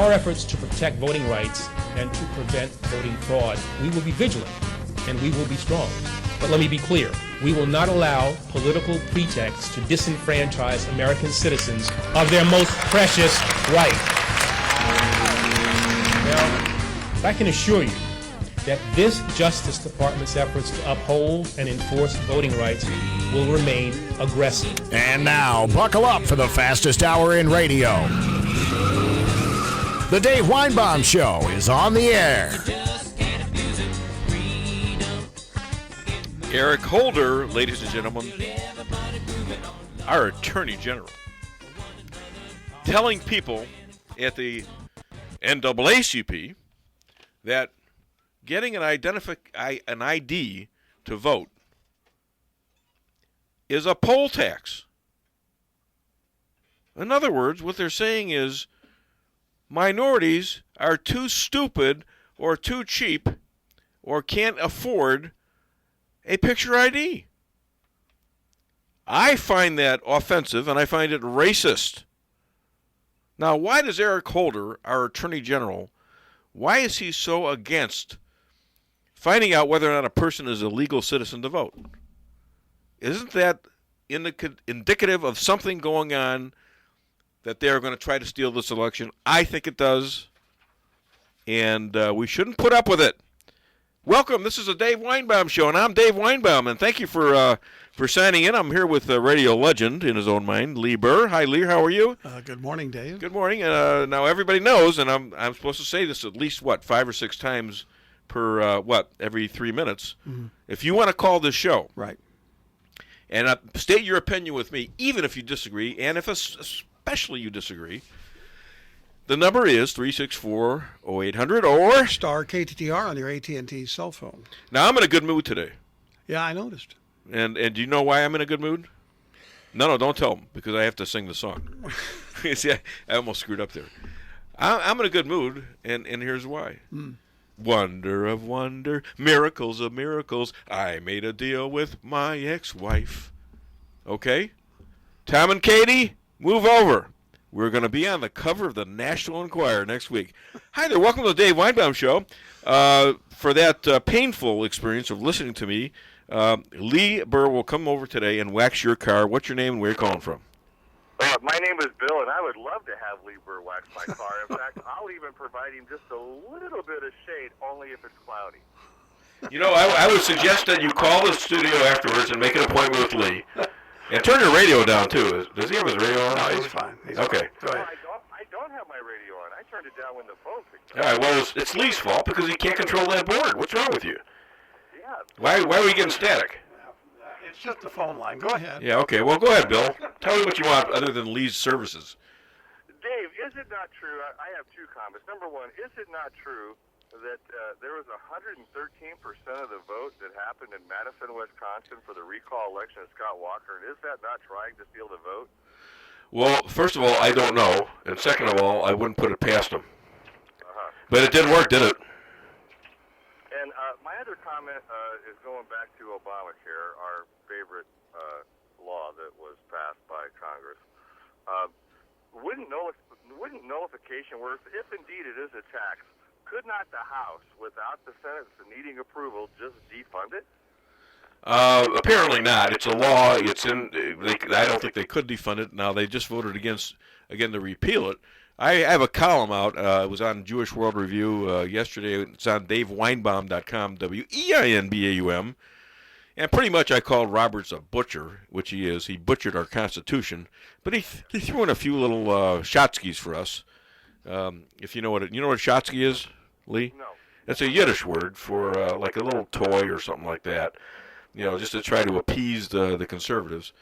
our efforts to protect voting rights and to prevent voting fraud, we will be vigilant and we will be strong. But let me be clear, we will not allow political pretexts to disenfranchise American citizens of their most precious right. Now, I can assure you that this Justice Department's efforts to uphold and enforce voting rights will remain aggressive. And now, buckle up for the fastest hour in radio. The Dave Weinbaum Show is on the air. Eric Holder, ladies and gentlemen, our Attorney General, telling people at the NAACP that getting an ID to vote is a poll tax. In other words, what they're saying is minorities are too stupid or too cheap or can't afford a picture ID. I find that offensive and I find it racist. Now, why does Eric Holder, our Attorney General, why is he so against finding out whether or not a person is a legal citizen to vote? Isn't that indicative of something going on that they are going to try to steal this election? I think it does, and we shouldn't put up with it. Welcome. This is the Dave Weinbaum Show, and I'm Dave Weinbaum, and thank you for signing in. I'm here with a radio legend in his own mind, Lee Burr. Hi, Lee. How are you? Good morning, Dave. Good morning. Now everybody knows, and I'm supposed to say this at least 5 or 6 times per every 3 minutes. Mm-hmm. If you want to call this show, right, and state your opinion with me, even if you disagree, and if especially you disagree, the number is 364-0800 or star KTTR on your AT&T cell phone. Now, I'm in a good mood today. Yeah, I noticed. And do you know why I'm in a good mood? No, don't tell them, because I have to sing the song. See, I almost screwed up there. I'm in a good mood, and here's why. Wonder of wonder, miracles of miracles, I made a deal with my ex-wife. Okay? Tom and Katie, move over. We're going to be on the cover of the National Enquirer next week. Hi there, welcome to the Dave Weinbaum Show. For that painful experience of listening to me, Lee Burr will come over today and wax your car. What's your name and where are you calling from? My name is Bill, and I would love to have Lee Burr wax my car. In fact, I'll even provide him just a little bit of shade, only if it's cloudy. You know, I would suggest that you call the studio afterwards and make an appointment with Lee. And turn your radio down, too. Does he have his radio on? No, he's fine. Okay. Go ahead. I don't have my radio on. I turned it down when the phone picked up. All right, well, it's Lee's fault because he can't control that board. What's wrong with you? Yeah. Why are we getting static? It's just the phone line. Go ahead. Yeah, okay. Well, go ahead, Bill. Tell me what you want other than Lee's services. Dave, is it not true? I have 2 comments. Number one, is it not true that there was 113% of the vote that happened in Madison, Wisconsin for the recall election of Scott Walker, and is that not trying to steal the vote? Well, first of all, I don't know, and second of all, I wouldn't put it past him. But it did work, did it? And my other comment is going back to Obamacare, our favorite law that was passed by Congress. Wouldn't nullification work if indeed it is a tax? Could not the House, without the Senate needing approval, just defund it? Apparently not. It's a law. I don't think they could defund it. Now, they just voted again to repeal it. I have a column out. It was on Jewish World Review yesterday. It's on DaveWeinbaum.com, WEINBAUM. And pretty much I called Roberts a butcher, which he is. He butchered our Constitution. But he threw in a few little shotskis for us. If you know what a shotsky is, Lee? No. It's a Yiddish word for like a little toy or something like that. You know, just to try to appease the conservatives.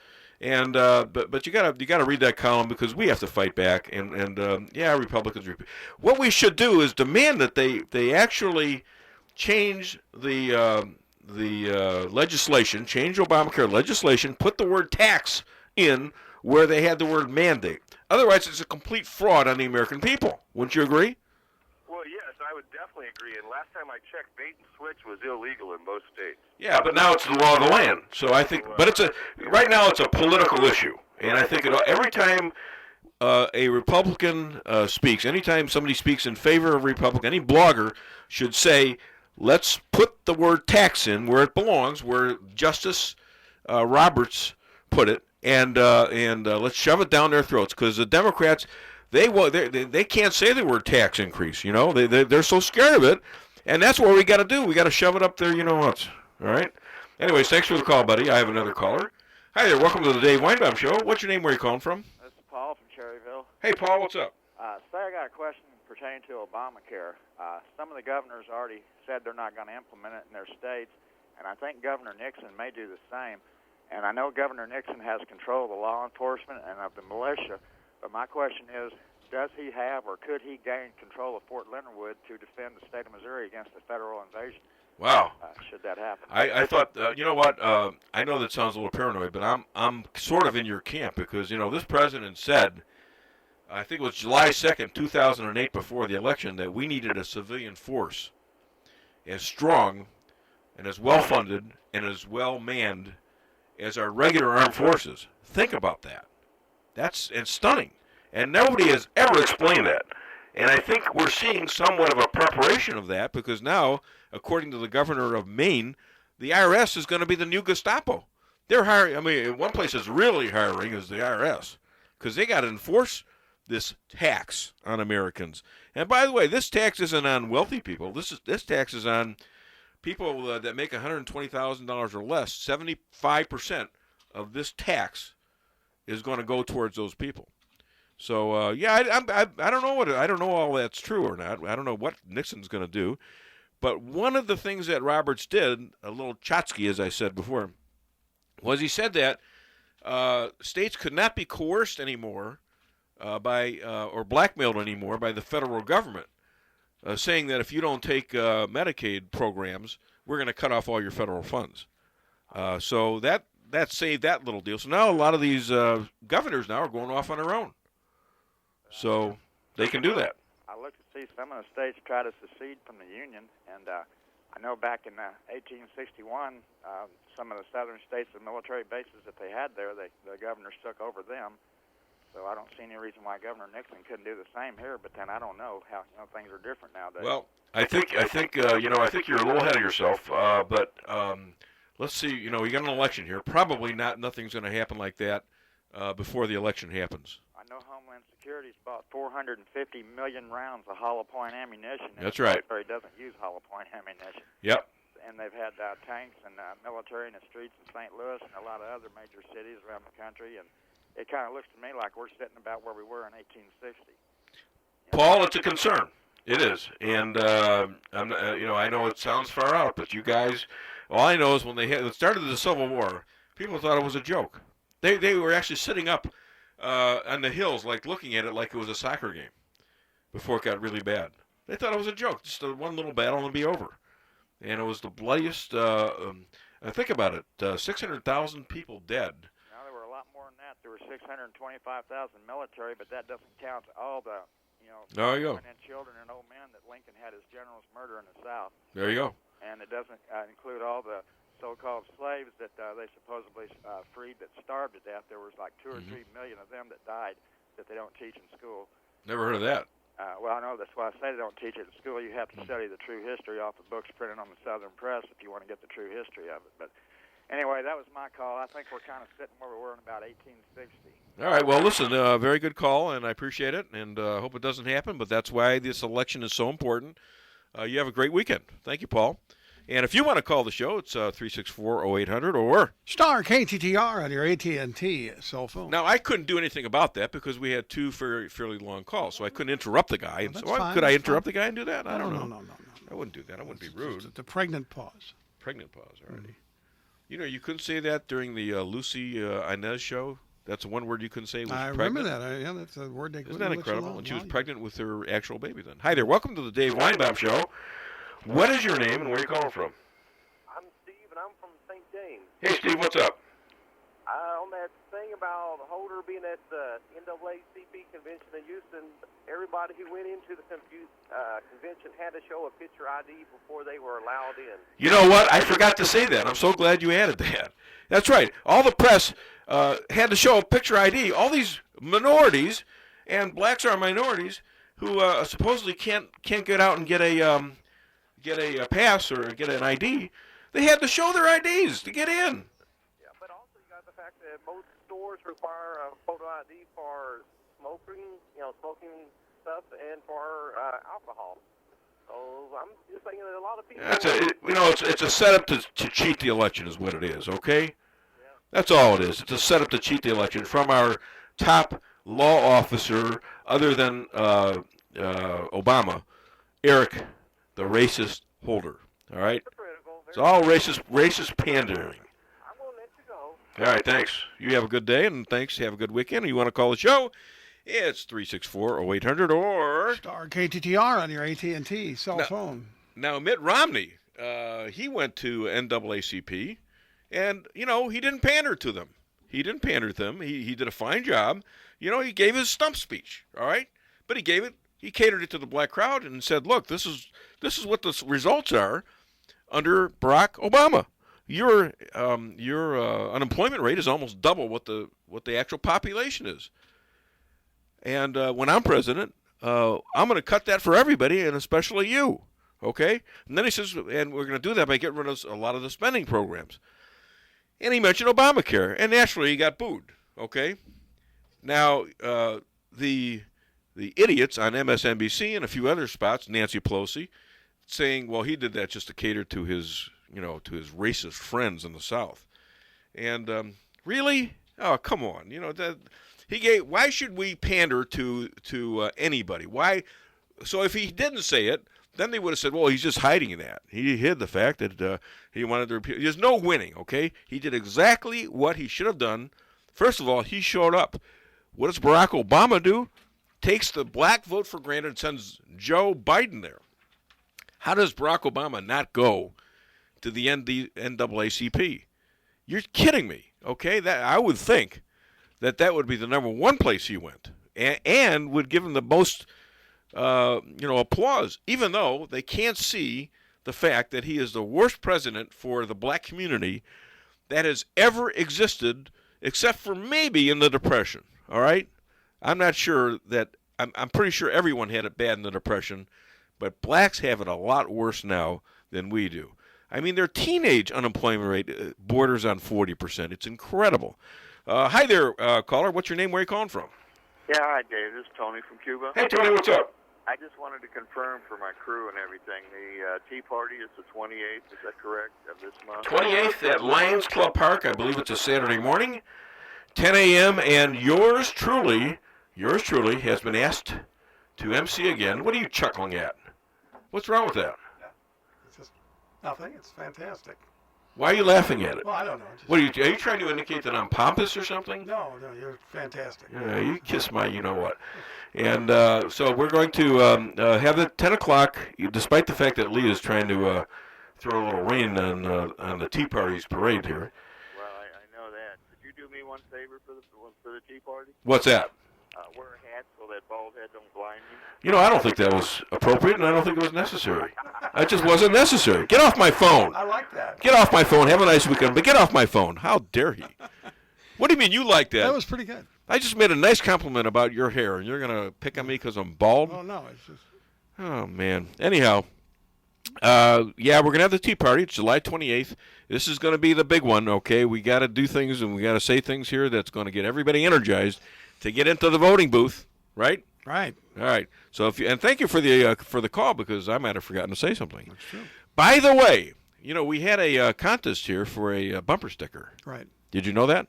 And but you gotta read that column because we have to fight back. And Republicans. What we should do is demand that they actually change the legislation, change Obamacare legislation, put the word tax in where they had the word mandate. Otherwise, it's a complete fraud on the American people. Wouldn't you agree? Well, yes, I would definitely agree. And last time I checked, bait and switch was illegal in most states. Yeah, but now it's the law of the land. So I think, but right now it's a political issue, and I think every time a Republican speaks, anytime somebody speaks in favor of Republican, any blogger should say, let's put the word tax in where it belongs, where Justice Roberts put it, and let's shove it down their throats, because the Democrats, they can't say the word tax increase. You know, they're so scared of it, and that's what we got to do. We got to shove it up there. You know what? All right. Anyways, thanks for the call, buddy. I have another caller. Hi there. Welcome to the Dave Weinbaum Show. What's your name? Where are you calling from? This is Paul from Cherryville. Hey, Paul. What's up? Say I got a question pertaining to Obamacare. Some of the governors already said they're not going to implement it in their states, and I think Governor Nixon may do the same. And I know Governor Nixon has control of the law enforcement and of the militia, but my question is, does he have or could he gain control of Fort Leonard Wood to defend the state of Missouri against the federal invasion? Wow. Should that happen? I thought, you know what, I know that sounds a little paranoid, but I'm sort of in your camp, because, you know, this president said, I think it was July 2nd, 2008, before the election, that we needed a civilian force as strong and as well-funded and as well-manned as our regular armed forces. Think about that. It's stunning. And nobody has ever explained that. And I think we're seeing somewhat of a preparation of that, because now, according to the governor of Maine, the IRS is going to be the new Gestapo. They're hiring, I mean, one place that's really hiring is the IRS, because they got to enforce this tax on Americans. And by the way, this tax isn't on wealthy people. This tax is on people that make $120,000 or less. 75% of this tax is going to go towards those people. So yeah, I don't know I don't know all that's true or not. I don't know what Nixon's going to do. But one of the things that Roberts did, a little Chotsky, as I said before, was he said that states could not be coerced anymore or blackmailed anymore by the federal government, saying that if you don't take Medicaid programs, we're going to cut off all your federal funds. So that saved that little deal. So now a lot of these governors now are going off on their own. So they can do that. I looked to see some of the states try to secede from the Union, and I know back in 1861, some of the southern states, the military bases that they had there, the governors took over them. So I don't see any reason why Governor Nixon couldn't do the same here. But then I don't know how things are different nowadays. Well, I think I think you're a little ahead of yourself. But let's see. You got an election here. Probably nothing's going to happen like that before the election happens. I know Homeland Security's bought 450 million rounds of hollow point ammunition. That's right. The military doesn't use hollow point ammunition. Yep. And they've had tanks and military in the streets in St. Louis and a lot of other major cities around the country. And it kind of looks to me like we're sitting about where we were in 1860. Paul, it's a concern. It is. And, I know it sounds far out, but you guys, all I know is when they started the Civil War, people thought it was a joke. They were actually sitting up on the hills, like looking at it like it was a soccer game before it got really bad. They thought it was a joke, just one little battle and be over. And it was the bloodiest, think about it, 600,000 people dead. Now, there were a lot more than that. There were 625,000 military, but that doesn't count all the, there you go. women and children and old men that Lincoln had his generals murder in the South. There you go. And it doesn't include all the so-called slaves that they supposedly freed that starved to death. There was like 2 or 3 million of them that died that they don't teach in school. Never heard of that. Well, I know that's why I say they don't teach it in school. You have to study the true history off the books printed on the Southern Press if you want to get the true history of it. But anyway, that was my call. I think we're kind of sitting where we were in about 1860. All right. Well, listen, very good call, and I appreciate it, and hope it doesn't happen. But that's why this election is so important. You have a great weekend. Thank you, Paul. And if you want to call the show, it's 364-0800 or Star KTTR on your AT&T cell phone. Now, I couldn't do anything about that because we had two fairly long calls, so I couldn't interrupt the guy. That's so fine, could I that's interrupt fine. the guy and do that? I don't know. No. I wouldn't do that. I wouldn't be rude. The pregnant pause. Pregnant pause already. You couldn't say that during the Lucy Inez show. That's one word you couldn't say. Was I pregnant. remember that. Yeah, that's a word they couldn't Isn't that let you incredible? alone. And she was Wow. pregnant with her actual baby then. Hi there. Welcome to the Dave Weinbaum Show. What is your name and where are you calling from? I'm Steve, and I'm from St. James. Hey, Steve, what's up? On that thing about Holder being at the NAACP convention in Houston, everybody who went into the convention had to show a picture ID before they were allowed in. You know what? I forgot to say that. I'm so glad you added that. That's right. All the press had to show a picture ID. All these minorities, and blacks are minorities, who supposedly can't get out and get a pass or get an ID. They had to show their IDs to get in. Yeah, but also you got the fact that most stores require a photo ID for smoking stuff, and for alcohol. So I'm just thinking that a lot of people. It's a setup to cheat the election, is what it is. Okay. Yeah. That's all it is. It's a setup to cheat the election from our top law officer, other than Obama, Eric, the racist Holder. All right. It's all racist pandering. I'm gonna let you go. All right, thanks. You have a good day, and thanks. Have a good weekend. You want to call the show? It's 364-0800 or Star KTTR on your AT&T cell phone. Now, Mitt Romney, he went to NAACP, and he didn't pander to them. He didn't pander to them. He did a fine job. He gave his stump speech. All right, but he catered it to the black crowd and said, "Look, this is what the results are under Barack Obama. Your unemployment rate is almost double what the actual population is. And when I'm president, I'm going to cut that for everybody, and especially you, okay?" And then he says, and we're going to do that by getting rid of a lot of the spending programs. And he mentioned Obamacare, and naturally he got booed, okay? Now, the idiots on MSNBC and a few other spots, Nancy Pelosi, saying, well, he did that just to cater to his racist friends in the South. And really? Oh, come on. Why should we pander to anybody? Why? So if he didn't say it, then they would have said, well, he's just hiding that. He hid the fact that he wanted to repeal. There's no winning, okay? He did exactly what he should have done. First of all, he showed up. What does Barack Obama do? Takes the black vote for granted and sends Joe Biden there. How does Barack Obama not go to the NAACP? You're kidding me, okay? That I would think that would be the number one place he went, and would give him the most, applause, even though they can't see the fact that he is the worst president for the black community that has ever existed, except for maybe in the Depression. All right, I'm not sure that. I'm pretty sure everyone had it bad in the Depression, but blacks have it a lot worse now than we do. I mean, their teenage unemployment rate borders on 40%. It's incredible. Hi there, caller. What's your name? Where are you calling from? Yeah, hi, Dave. This is Tony from Cuba. Hey, Tony, what's up? I just wanted to confirm for my crew and everything, the Tea Party is the 28th, is that correct, of this month? 28th at Lions Club Park. I believe it's a Saturday morning, 10 a.m., and yours truly has been asked to MC again. What are you chuckling at? What's wrong with that? It's just nothing. It's fantastic. Why are you laughing at it? Well, I don't know. What are you trying to indicate that I'm pompous or something? No, you're fantastic. Yeah, you kiss my you-know-what. And so we're going to have it 10 o'clock, despite the fact that Lee is trying to throw a little rain on the Tea Party's parade here. Well, I know that. Could you do me one favor for the Tea Party? What's that? Wear a hat so that bald head don't blind You me. know, I don't think that was appropriate, and I don't think it was necessary. It just wasn't necessary. Get off my phone. I like that. Get off my phone. Have a nice weekend, but get off my phone. How dare he? What do you mean you like that? That was pretty good. I just made a nice compliment about your hair, and you're going to pick on me because I'm bald? Oh, no. It's just... Oh, man. Anyhow, we're going to have the Tea Party. It's July 28th. This is going to be the big one, okay? We got to do things, and we got to say things here that's going to get everybody energized to get into the voting booth, right? Right. All right. So and thank you for the call, because I might have forgotten to say something. That's true. By the way, we had a contest here for a bumper sticker. Right. Did you know that?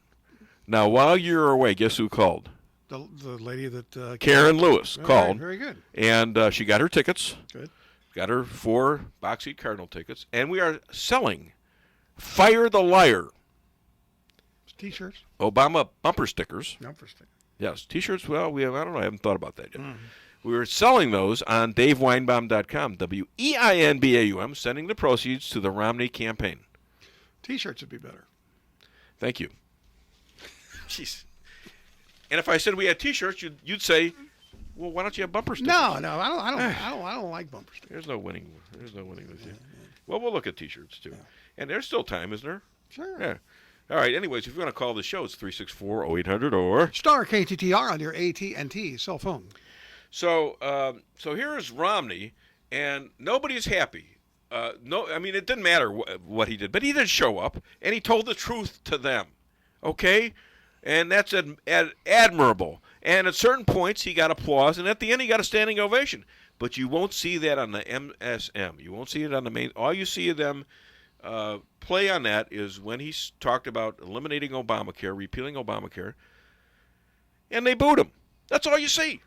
Now, while you were away, guess who called? The lady that... Karen Lewis called. Very good. And she got her tickets. Good. Got her 4 box seat Cardinal tickets. And we are selling Fire the Liar T-shirts. Obama bumper stickers. Bumper stickers. Yes, T-shirts. Well, I don't know. I haven't thought about that yet. Mm-hmm. We were selling those on DaveWeinbaum.com. WEINBAUM, sending the proceeds to the Romney campaign. T-shirts would be better. Thank you. Jeez. And if I said we had T-shirts, you'd say, well, why don't you have bumper stickers? No, I don't like bumper stickers. There's no winning this year. Well, we'll look at T-shirts too. And there's still time, isn't there? Sure. Yeah. All right. Anyways, if you want to call the show, it's 364-0800 or star KTTR on your AT&T cell phone. So here is Romney, and nobody's happy. It didn't matter what he did, but he did show up, and he told the truth to them. Okay, and that's admirable. And at certain points, he got applause, and at the end, he got a standing ovation. But you won't see that on the MSM. You won't see it on the main. All you see of them play on that is when he talked about eliminating Obamacare, repealing Obamacare, and they booed him. That's all you see.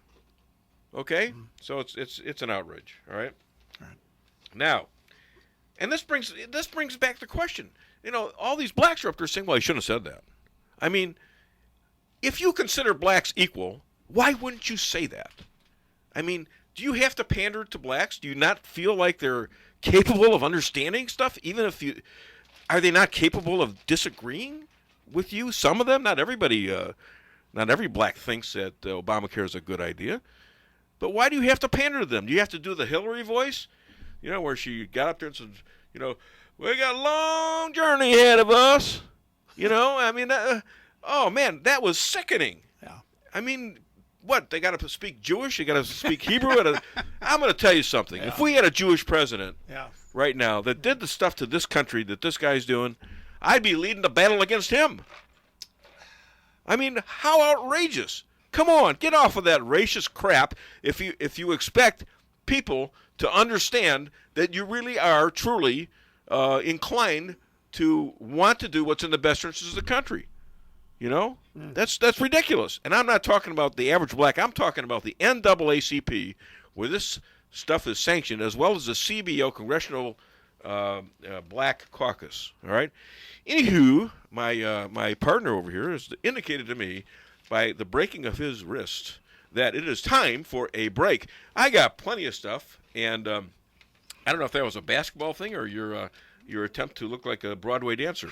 Okay, so it's an outrage. All right. Now, and this brings back the question. All these blacks are up there saying, "Well, he shouldn't have said that." I mean, if you consider blacks equal, why wouldn't you say that? I mean, do you have to pander to blacks? Do you not feel like they're capable of understanding stuff? Are they not capable of disagreeing with you? Some of them, not everybody, not every black thinks that Obamacare is a good idea. But why do you have to pander to them? Do you have to do the Hillary voice? Where she got up there and said, we got a long journey ahead of us. Oh man, that was sickening. Yeah. I mean, what, they got to speak Jewish? They got to speak Hebrew? I'm going to tell you something. Yeah. If we had a Jewish president right now that did the stuff to this country that this guy's doing, I'd be leading the battle against him. I mean, how outrageous. Come on, get off of that racist crap if you expect people to understand that you really are truly inclined to want to do what's in the best interest of the country. That's ridiculous. And I'm not talking about the average black. I'm talking about the NAACP, where this stuff is sanctioned, as well as the CBO, Congressional Black Caucus. All right. Anywho, my partner over here has indicated to me by the breaking of his wrist that it is time for a break. I got plenty of stuff, and I don't know if that was a basketball thing or your attempt to look like a Broadway dancer.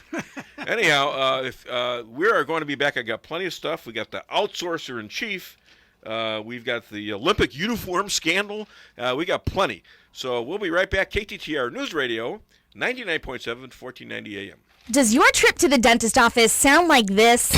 Anyhow, if we are going to be back, I got plenty of stuff. We got the outsourcer in chief. We've got the Olympic uniform scandal. We got plenty. So we'll be right back. KTTR News Radio, 99.7, 1490 AM. Does your trip to the dentist office sound like this?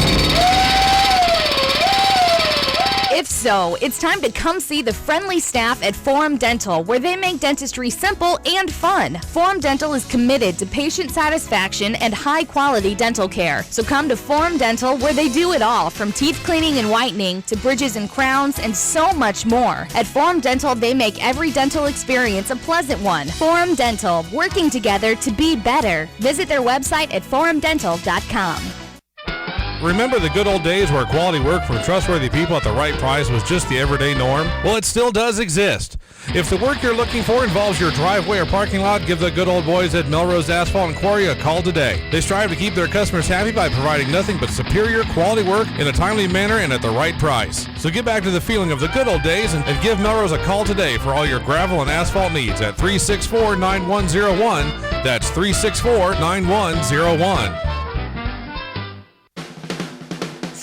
If so, it's time to come see the friendly staff at Forum Dental, where they make dentistry simple and fun. Forum Dental is committed to patient satisfaction and high-quality dental care. So come to Forum Dental, where they do it all, from teeth cleaning and whitening to bridges and crowns and so much more. At Forum Dental, they make every dental experience a pleasant one. Forum Dental, working together to be better. Visit their website at forumdental.com. Remember the good old days where quality work from trustworthy people at the right price was just the everyday norm? Well, it still does exist. If the work you're looking for involves your driveway or parking lot, give the good old boys at Melrose Asphalt and Quarry a call today. They strive to keep their customers happy by providing nothing but superior quality work in a timely manner and at the right price. So get back to the feeling of the good old days and give Melrose a call today for all your gravel and asphalt needs at 364-9101. That's 364-9101.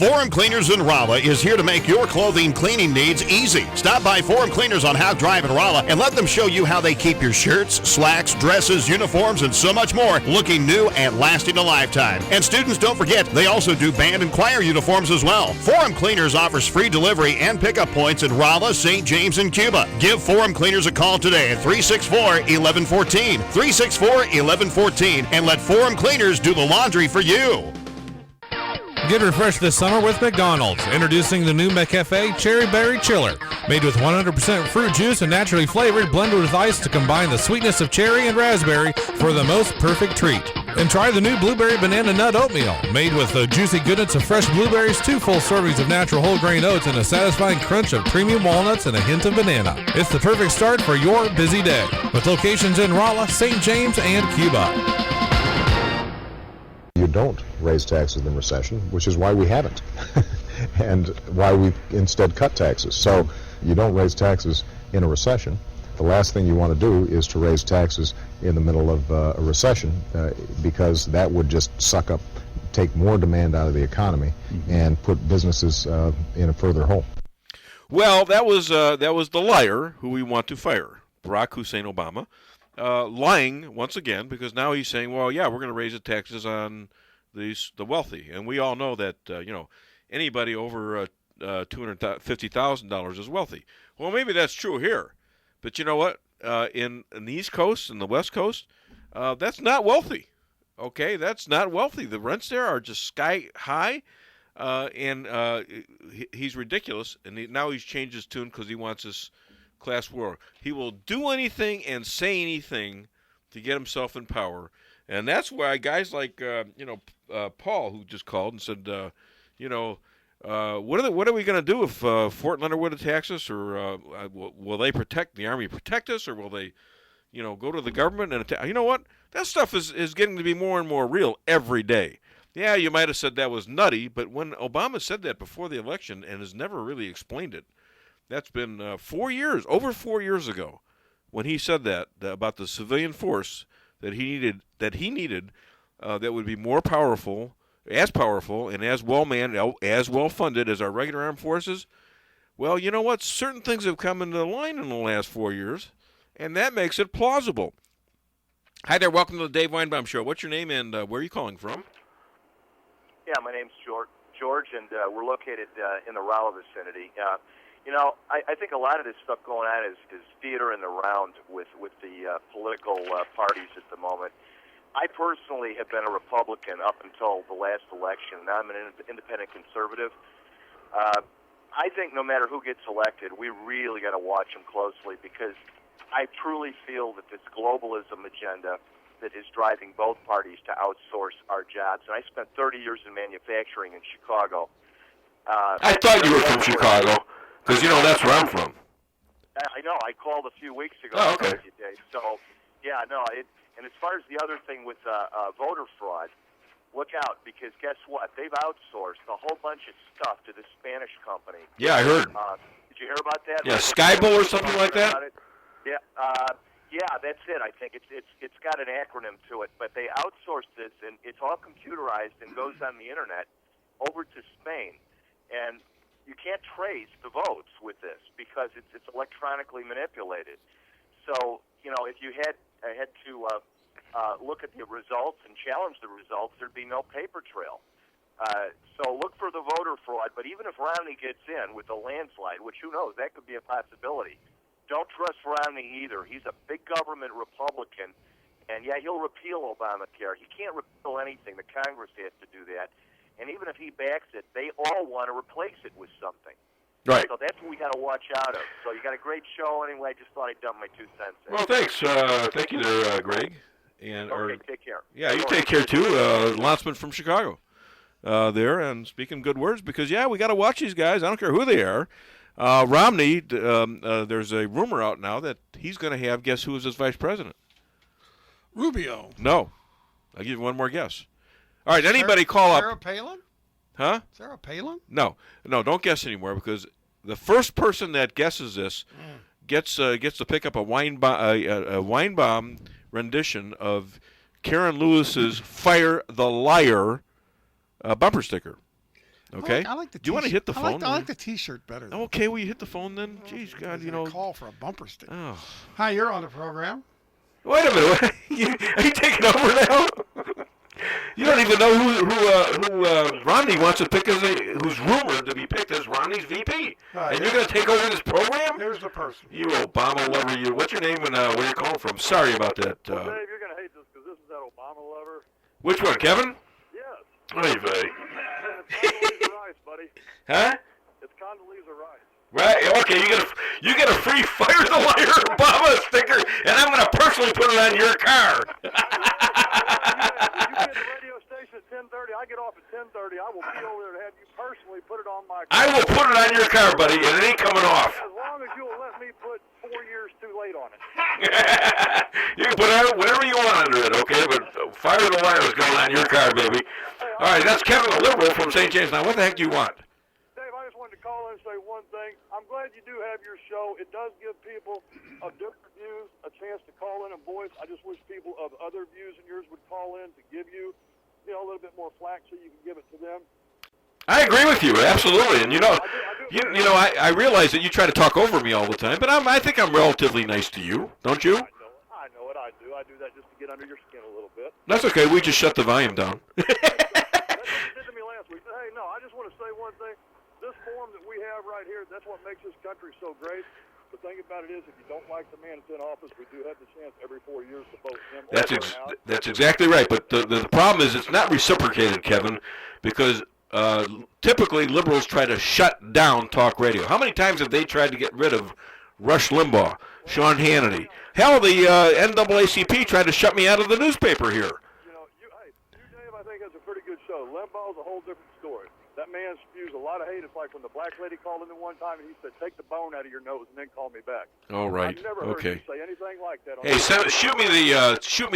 Forum Cleaners in Rolla is here to make your clothing cleaning needs easy. Stop by Forum Cleaners on Howe Drive in Rolla and let them show you how they keep your shirts, slacks, dresses, uniforms, and so much more looking new and lasting a lifetime. And students, don't forget, they also do band and choir uniforms as well. Forum Cleaners offers free delivery and pickup points in Rolla, St. James, and Cuba. Give Forum Cleaners a call today at 364-1114. 364-1114, and let Forum Cleaners do the laundry for you. Get refreshed this summer with McDonald's. Introducing the new McCafe Cherry Berry Chiller. Made with 100% fruit juice and naturally flavored, blended with ice to combine the sweetness of cherry and raspberry for the most perfect treat. And try the new Blueberry Banana Nut Oatmeal. Made with the juicy goodness of fresh blueberries, 2 full servings of natural whole grain oats, and a satisfying crunch of premium walnuts and a hint of banana. It's the perfect start for your busy day. With locations in Rolla, St. James, and Cuba. You don't raise taxes in recession, which is why we haven't, and why we instead cut taxes. So you don't raise taxes in a recession. The last thing you want to do is to raise taxes in the middle of a recession, because that would just suck up take more demand out of the economy and put businesses in a further hole. Well, that was the liar who we want to fire, Barack Hussein Obama, lying once again, because now he's saying, well, yeah, we're going to raise the taxes on the wealthy, and we all know that anybody over $250,000 is wealthy. Well, maybe that's true here, but you know what? In the East Coast and the West Coast, that's not wealthy. Okay, that's not wealthy. The rents there are just sky high, and he's ridiculous. And now he's changed his tune because he wants this class war. He will do anything and say anything to get himself in power, and that's why guys like Paul, who just called and said, what are we going to do if Fort Leonard Wood attacks us, or will they protect the Army protect us, or will they, go to the government and attack? You know what? That stuff is getting to be more and more real every day. Yeah, you might have said that was nutty, but when Obama said that before the election and has never really explained it, that's been 4 years, over 4 years ago, when he said that about the civilian force that he needed that would be more powerful, as powerful, and as well manned, as well funded as our regular armed forces. Well, you know what? Certain things have come into line in the last 4 years, and that makes it plausible. Hi there, welcome to the Dave Weinbaum Show. What's your name and where are you calling from? Yeah, my name's George, and we're located in the Rolla vicinity. I think a lot of this stuff going on is theater in the round with the political parties at the moment. I personally have been a Republican up until the last election. Now I'm an independent conservative. I think no matter who gets elected, we really got to watch them closely, because I truly feel that this globalism agenda that is driving both parties to outsource our jobs. And I spent 30 years in manufacturing in Chicago. I thought you were from Chicago, because, that's where I'm from. I know. I called a few weeks ago. Oh, okay. So, yeah, no. And as far as the other thing with voter fraud, look out, because guess what? They've outsourced a whole bunch of stuff to this Spanish company. Yeah, I heard. Did you hear about that? Yeah, Skybull or something like that? Yeah, that's it. I think it's got an acronym to it, but they outsourced this, and it's all computerized and goes on the internet over to Spain, and you can't trace the votes with this because it's electronically manipulated. So if you had to look at the results and challenge the results, there'd be no paper trail. So look for the voter fraud. But even if Romney gets in with a landslide, which who knows, that could be a possibility. Don't trust Romney either. He's a big government Republican, and yeah, he'll repeal Obamacare. He can't repeal anything. The Congress has to do that. And even if he backs it, they all want to replace it with something. Right. So that's what we got to watch out of. So you got a great show anyway. I just thought I'd dump my 2 cents in. Well, thanks. Thank you there, Greg. Okay, take care. Yeah, you take care too. Landsman from Chicago there, and speaking good words, because, yeah, we got to watch these guys. I don't care who they are. Romney, there's a rumor out now that he's going to have, guess who is his vice president? Rubio. No. I'll give you one more guess. All right, anybody call up. Sarah Palin? Huh? Sarah Palin? No, don't guess anymore, because the first person that guesses this gets to pick up a Weinbaum rendition of Karen Lewis's "Fire the Liar" bumper sticker. Okay. I like the. Do you want to hit the phone? I like the T-shirt better. Okay, will you hit the phone then? Jeez, God, Call for a bumper sticker. Oh. Hi, you're on the program. Wait a minute. Are you taking over now? You don't even know who Romney wants to pick who's rumored to be picked as Romney's VP. And you're going to take over this program? Here's the person. You Obama lover, you. What's your name and where you calling from? Sorry about that. Dave, you're going to hate this because this is that Obama lover. Which one, Kevin? Yes. Hey, buddy. It's Condoleezza Rice, buddy. Huh? It's Condoleezza Rice. Right, okay, you get a free Fire the Liar Obama sticker, and I'm going to personally put it on your car. You get the radio station at 10:30. I get off at 10:30. I will be over there to have you personally put it on my car. I will put it on your car, buddy, and it ain't coming off. As long as you'll let me put 4 years too late on it. You can put whatever you want under it, okay? But Fire the Liar is going on your car, baby. All right, that's Kevin the Liberal from St. James. Now, what the heck do you want? Dave, I just wanted to call in and say one thing. I'm glad you do have your show. It does give people of different views a chance to call in and voice. I just wish people of other views than yours would call in to give you a little bit more flack so you can give it to them. I agree with you, absolutely. And I realize that you try to talk over me all the time, but I think I'm relatively nice to you, don't you? I know it. I do that just to get under your skin a little bit. That's okay. We just shut the volume down. That's what you did to me last week. Hey, no, I just want to say one thing. This forum that we have right here, that's what makes this country so great. The thing about it is, if you don't like the man that's in office, we do have the chance every 4 years to vote him. That's exactly right. But the problem is it's not reciprocated, Kevin, because typically liberals try to shut down talk radio. How many times have they tried to get rid of Rush Limbaugh, Sean Hannity? Hell, the NAACP tried to shut me out of the newspaper here. You, Dave, I think has a pretty good show. Limbaugh's a whole different story. That man spews a lot of hate. It's like when the black lady called in one time and he said, "Take the bone out of your nose and then call me back." All right. I've never heard him say anything like that. Hey, shoot me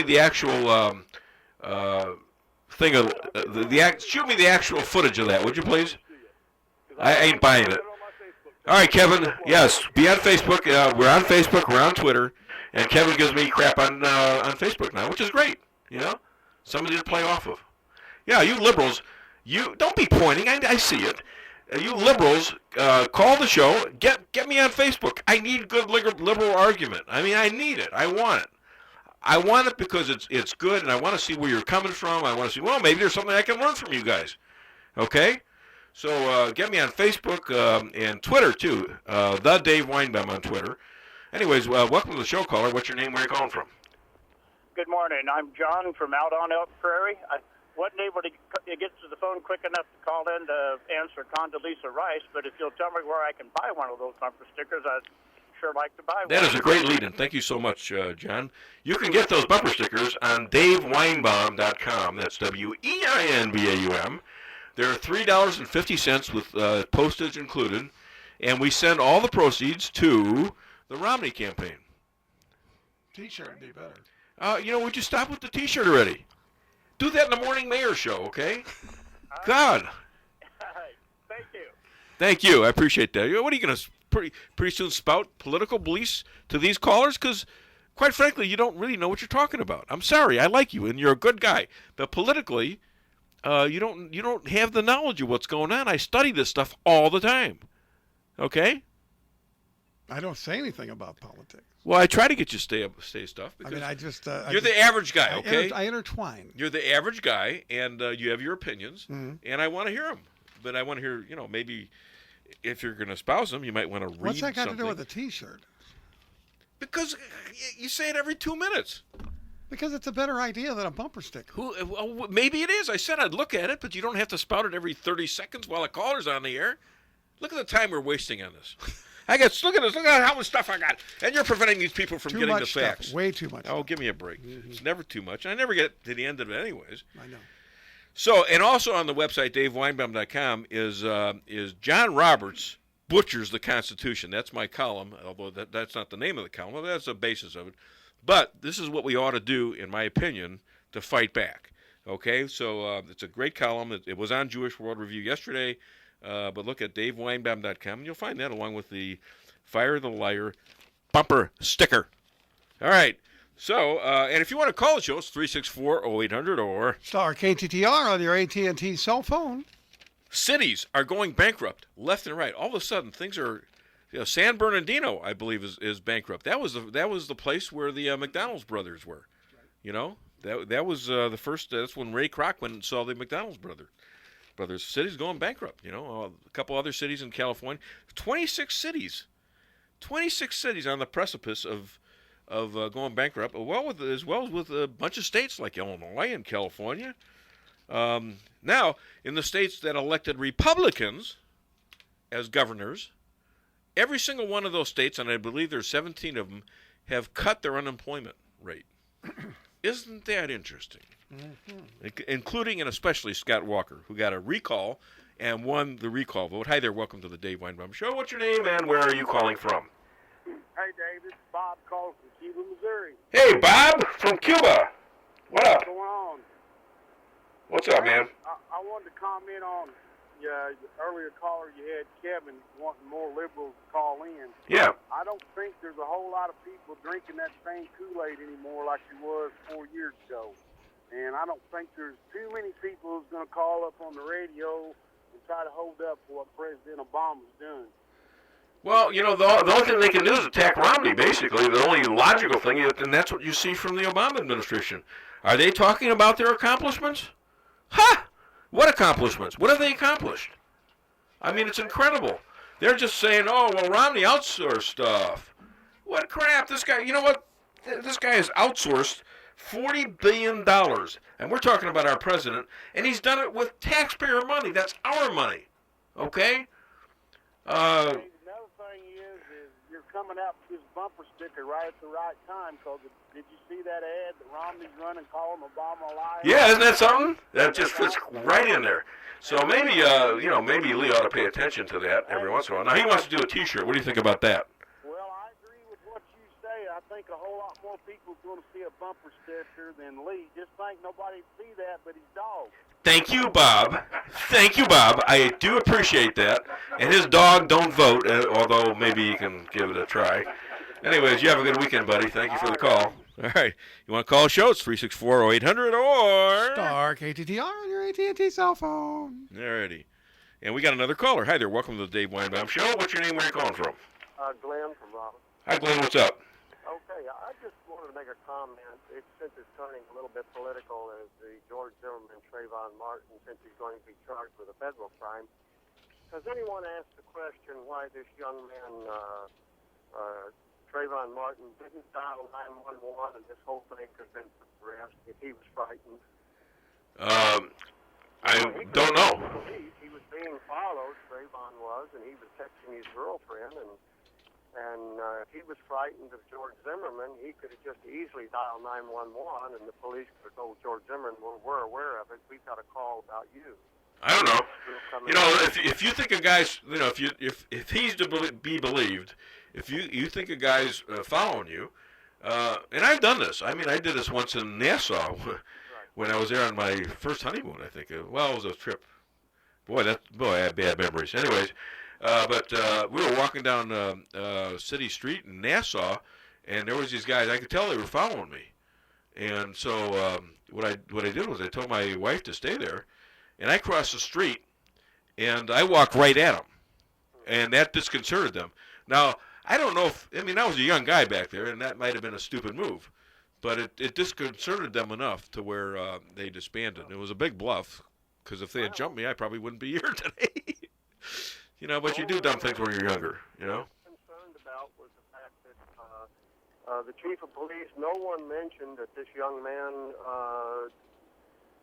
the actual thing of shoot me the actual footage of that, would you please? I ain't buying it. All right, Kevin. Yes, be on Facebook. We're on Facebook. We're on Twitter, and Kevin gives me crap on Facebook now, which is great. Somebody to play off of. Yeah, you liberals. You don't be pointing. I see it. You liberals, call the show. Get me on Facebook. I need good liberal argument. I mean, I need it. I want it. I want it because it's good, and I want to see where you're coming from. I want to see, well, maybe there's something I can learn from you guys. Okay? So get me on Facebook and Twitter, too. The Dave Weinbaum on Twitter. Anyways, welcome to the show, caller. What's your name? Where are you calling from? Good morning. I'm John from out on Elk Prairie. I wasn't able to get to the phone quick enough to call in to answer Condoleezza Rice, but if you'll tell me where I can buy one of those bumper stickers, I'd sure like to buy one. That is a great lead-in. Thank you so much, John. You can get those bumper stickers on DaveWeinbaum.com. That's WEINBAUM. They're $3.50 with postage included, and we send all the proceeds to the Romney campaign. T-shirt would be better. Would you stop with the T-shirt already? Do that in the morning mayor show, okay? God. Thank you. Thank you. I appreciate that. What are you going to pretty soon spout political beliefs to these callers? Because, quite frankly, you don't really know what you're talking about. I'm sorry. I like you, and you're a good guy. But politically, you don't have the knowledge of what's going on. I study this stuff all the time. Okay? I don't say anything about politics. Well, I try to get you to say stuff. Because you're the average guy, okay? I intertwine. You're the average guy, and you have your opinions, and I want to hear them. But I want to hear, maybe if you're going to espouse them, you might want to read What's that got something. to do with a T-shirt? Because you say it every 2 minutes. Because it's a better idea than a bumper sticker. Well, maybe it is. I said I'd look at it, but you don't have to spout it every 30 seconds while a caller's on the air. Look at the time we're wasting on this. Look at this. Look at how much stuff I got. And you're preventing these people from getting the facts. Way too much. Oh, give me a break. Mm-hmm. It's never too much. I never get to the end of it anyways. I know. So, and also on the website, DaveWeinbaum.com, is John Roberts Butchers the Constitution. That's my column, although that's not the name of the column. Well, that's the basis of it. But this is what we ought to do, in my opinion, to fight back. Okay? So it's a great column. It was on Jewish World Review yesterday. But look at DaveWeinbaum.com, and you'll find that along with the Fire the Liar bumper sticker. All right. So, and if you want to call the show, it's 364-0800 or... Star KTTR on your AT&T cell phone. Cities are going bankrupt left and right. All of a sudden, things are... San Bernardino, I believe, is bankrupt. That was the place where the McDonald's brothers were. That was the first... that's when Ray Kroc went and saw the McDonald's brothers. Cities going bankrupt, a couple other cities in California. 26 cities on the precipice of going bankrupt, as well as with a bunch of states like Illinois and California. Now, in the states that elected Republicans as governors, every single one of those states, and I believe there's 17 of them, have cut their unemployment rate. Isn't that interesting? Mm-hmm. Including and especially Scott Walker, who got a recall and won the recall vote. Hi there, welcome to the Dave Weinbaum Show. What's your name and where are you calling from? Hey, Dave, this is Bob calling from Cuba, Missouri. Hey, Bob from Cuba. What up? What's going on? What's up, man? I wanted to comment on the earlier caller you had, Kevin, wanting more liberals to call in. Yeah. I don't think there's a whole lot of people drinking that same Kool-Aid anymore like there was 4 years ago. And I don't think there's too many people who's going to call up on the radio and try to hold up what President Obama's doing. Well, you know, the only thing they can do is attack Romney, basically. The only logical thing, and that's what you see from the Obama administration. Are they talking about their accomplishments? Ha! What accomplishments? What have they accomplished? I mean, it's incredible. They're just saying, oh, well, Romney outsourced stuff. What crap? This guy, you know what? This guy has outsourced $40 billion. And we're talking about our president, and he's done it with taxpayer money. That's our money. Okay? Another thing is you're coming out with this bumper sticker right at the right time, because did you see that ad that Romney's running calling Obama a liar? Yeah, isn't that something? That just fits right in there. So maybe, maybe Lee ought to pay attention to that every once in a while. Now, he wants to do a T-shirt. What do you think about that? Well, I agree with what you say. I think a whole lot more people are going to see a bumper sticker than Lee. Just think nobody see that but his dog. Thank you, Bob. Thank you, Bob. I do appreciate that. And his dog don't vote, although maybe you can give it a try. Anyways, you have a good weekend, buddy. Thank you for the call. All right. You want to call a show? It's 364-0800 or... Star KTTR on your AT&T cell phone. Alrighty. And we got another caller. Hi there. Welcome to the Dave Weinbaum Show. What's your name? Where are you calling from? Glenn from Robin. Hi, Glenn. What's up? Okay, I just wanted to make a comment. Since it's turning a little bit political as the George Zimmerman, Trayvon Martin, since he's going to be charged with a federal crime, has anyone asked the question why this young man, Trayvon Martin, didn't dial 911 and this whole thing could have been arrested if he was frightened? I don't know. He was being followed, Trayvon was, and he was texting his girlfriend, and if he was frightened of George Zimmerman, he could have just easily dialed 911, and the police could have told George Zimmerman, we're aware of it, we've got a call about you. I don't know. You know, if you think a guy's, you know, if he's to be believed, if you think a guy's following you, and I've done this. I mean, I did this once in Nassau when I was there on my first honeymoon, I think. Well, it was a trip. Boy, I had bad memories. Anyways, but we were walking down City Street in Nassau, and there was these guys. I could tell they were following me. And so what I did was I told my wife to stay there, and I crossed the street, and I walked right at them, and that disconcerted them. Now, I don't know if, I mean, I was a young guy back there, and that might have been a stupid move, but it disconcerted them enough to where they disbanded. It was a big bluff, because if they had jumped me, I probably wouldn't be here today. You know, but you do dumb things when you're younger, you know? Concerned about was the fact that the chief of police, no one mentioned that this young man,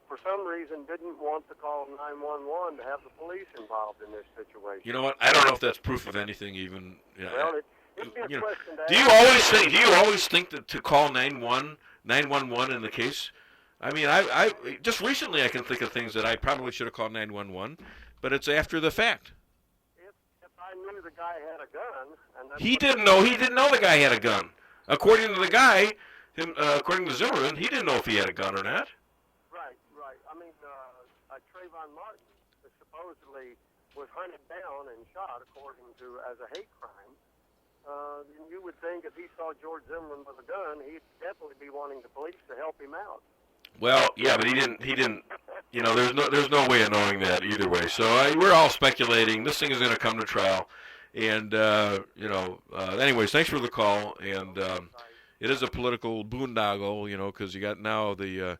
for some reason, didn't want to call 911 to have the police involved in this situation. You know what? I don't know if that's proof of anything even. You know, well, it'd be a question to do ask. you always think that to call 911 in the case? I mean, I just recently I can think of things that I probably should have called 911, but it's after the fact. If I knew the guy had a gun, and that's He didn't know the guy had a gun. According to the guy, according to Zimmerman, he didn't know if he had a gun or not. Right. I mean, Trayvon Martin supposedly was hunted down and shot, according to as a hate crime. You would think if he saw George Zimmerman with a gun, he'd definitely be wanting the police to help him out. Well, yeah, but he didn't. You know, there's no way of knowing that either way. So we're all speculating. This thing is going to come to trial, and anyways, thanks for the call. And it is a political boondoggle, you know, because you got now the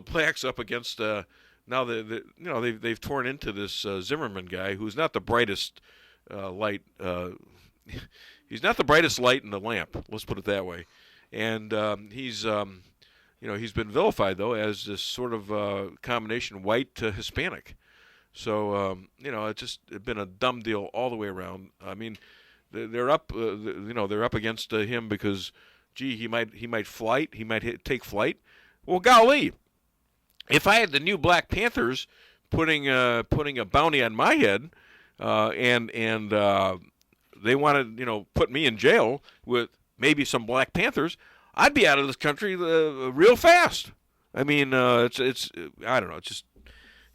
plaques up against now they've torn into this Zimmerman guy who's not the brightest light. He's not the brightest light in the lamp. Let's put it that way. And he's been vilified, though, as this sort of combination white to Hispanic. So, it's been a dumb deal all the way around. I mean, they're up against him because, gee, he might take flight. Well, golly, if I had the new Black Panthers putting a bounty on my head, and they wanted, put me in jail with maybe some Black Panthers, I'd be out of this country real fast. I mean, it's I don't know. It's just,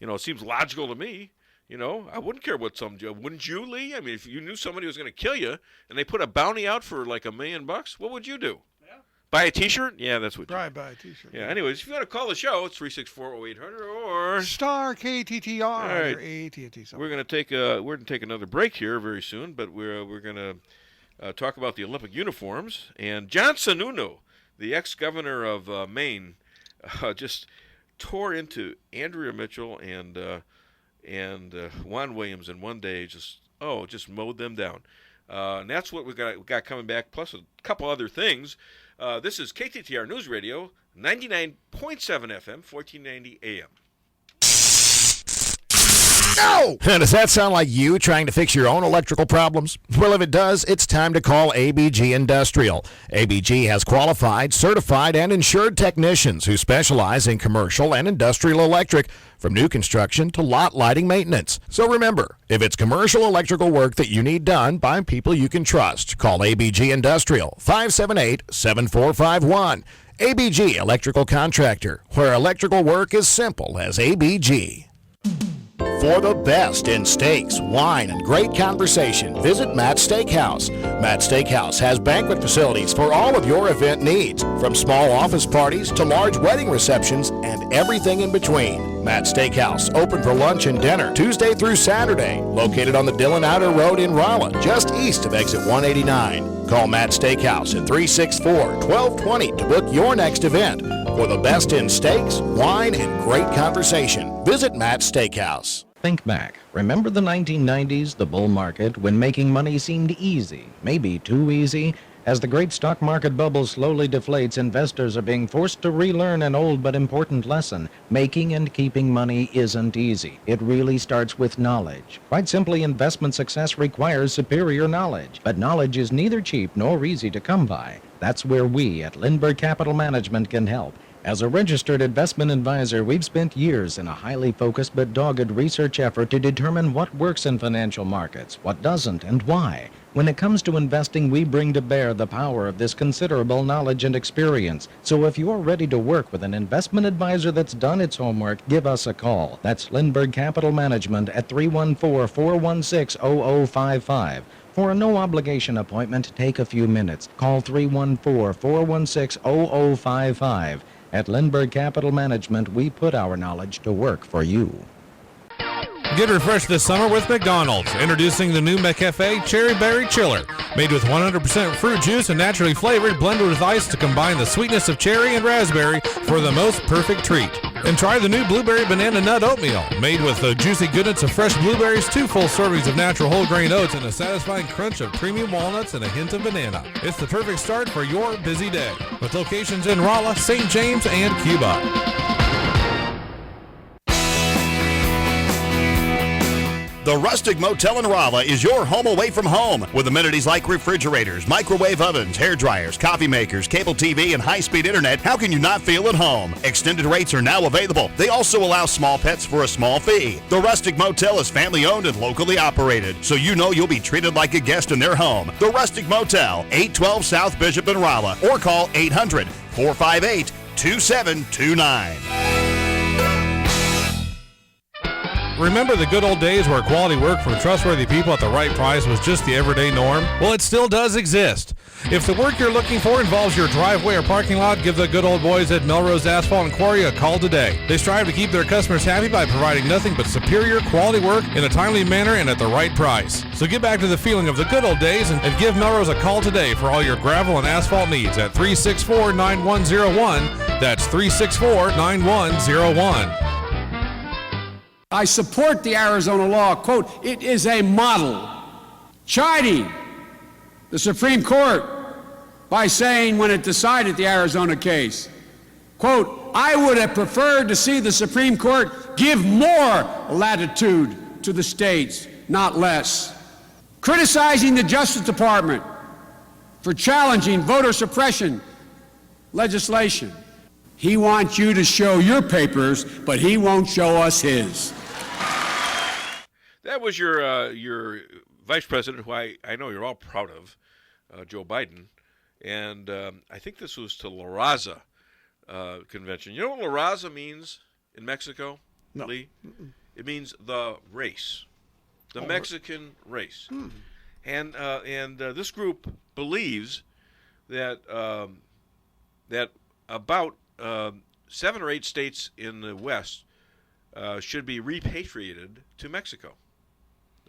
it seems logical to me. I wouldn't care what wouldn't you, Lee? I mean, if you knew somebody was going to kill you and they put a bounty out for like $1 million, what would you do? Yeah. Buy a T-shirt? Yeah, that's what. Right, buy a T-shirt. Yeah. Anyways, if you want to call the show, it's 364-0800 or star KTTR All right. or AT&T. We're gonna take another break here very soon, but we're gonna talk about the Olympic uniforms. And John Sununu, the ex-governor of Maine, just tore into Andrea Mitchell and Juan Williams in one day. Just mowed them down. And that's what we got coming back, plus a couple other things. This is KTTR News Radio, 99.7 FM, 1490 AM. No! Does that sound like you trying to fix your own electrical problems? Well, if it does, it's time to call ABG Industrial. ABG has qualified, certified, and insured technicians who specialize in commercial and industrial electric, from new construction to lot lighting maintenance. So remember, if it's commercial electrical work that you need done by people you can trust, call ABG Industrial, 578-7451. ABG Electrical Contractor, where electrical work is simple as ABG. For the best in steaks, wine, and great conversation, visit Matt's Steakhouse. Matt's Steakhouse has banquet facilities for all of your event needs, from small office parties to large wedding receptions and everything in between. Matt's Steakhouse, open for lunch and dinner Tuesday through Saturday, located on the Dillon Outer Road in Rolla, just east of exit 189. Call Matt's Steakhouse at 364-1220 to book your next event. For the best in steaks, wine, and great conversation, visit Matt's Steakhouse. Think back. Remember the 1990s, the bull market, when making money seemed easy, maybe too easy? As the great stock market bubble slowly deflates, investors are being forced to relearn an old but important lesson. Making and keeping money isn't easy. It really starts with knowledge. Quite simply, investment success requires superior knowledge. But knowledge is neither cheap nor easy to come by. That's where we at Lindbergh Capital Management can help. As a registered investment advisor, we've spent years in a highly focused but dogged research effort to determine what works in financial markets, what doesn't, and why. When it comes to investing, we bring to bear the power of this considerable knowledge and experience. So if you're ready to work with an investment advisor that's done its homework, give us a call. That's Lindbergh Capital Management at 314-416-0055. For a no-obligation appointment, take a few minutes. Call 314-416-0055. At Lindbergh Capital Management, we put our knowledge to work for you. Get refreshed this summer with McDonald's. Introducing the new McCafe Cherry Berry Chiller. Made with 100% fruit juice and naturally flavored, blended with ice to combine the sweetness of cherry and raspberry for the most perfect treat. And try the new Blueberry Banana Nut Oatmeal. Made with the juicy goodness of fresh blueberries, 2 full servings of natural whole grain oats, and a satisfying crunch of premium walnuts and a hint of banana. It's the perfect start for your busy day. With locations in Rolla, St. James, and Cuba. The Rustic Motel in Rolla is your home away from home, with amenities like refrigerators, microwave ovens, hair dryers, coffee makers, cable TV, and high-speed internet. How can you not feel at home? Extended rates are now available. They also allow small pets for a small fee. The Rustic Motel is family-owned and locally operated, so you know you'll be treated like a guest in their home. The Rustic Motel, 812 South Bishop in Rolla, or call 800-458-2729. Remember the good old days where quality work from trustworthy people at the right price was just the everyday norm? Well, it still does exist. If the work you're looking for involves your driveway or parking lot, give the good old boys at Melrose Asphalt and Quarry a call today. They strive to keep their customers happy by providing nothing but superior quality work in a timely manner and at the right price. So get back to the feeling of the good old days and give Melrose a call today for all your gravel and asphalt needs at 364-9101. That's 364-9101. I support the Arizona law. Quote, it is a model. Chiding the Supreme Court by saying when it decided the Arizona case, quote, I would have preferred to see the Supreme Court give more latitude to the states, not less. Criticizing the Justice Department for challenging voter suppression legislation. He wants you to show your papers, but he won't show us his. That was your vice president, who I know you're all proud of, Joe Biden. And I think this was to La Raza convention. You know what La Raza means in Mexico, No. Lee? It means the race, the Mexican race. And this group believes that that about 7 or 8 states in the West should be repatriated to Mexico.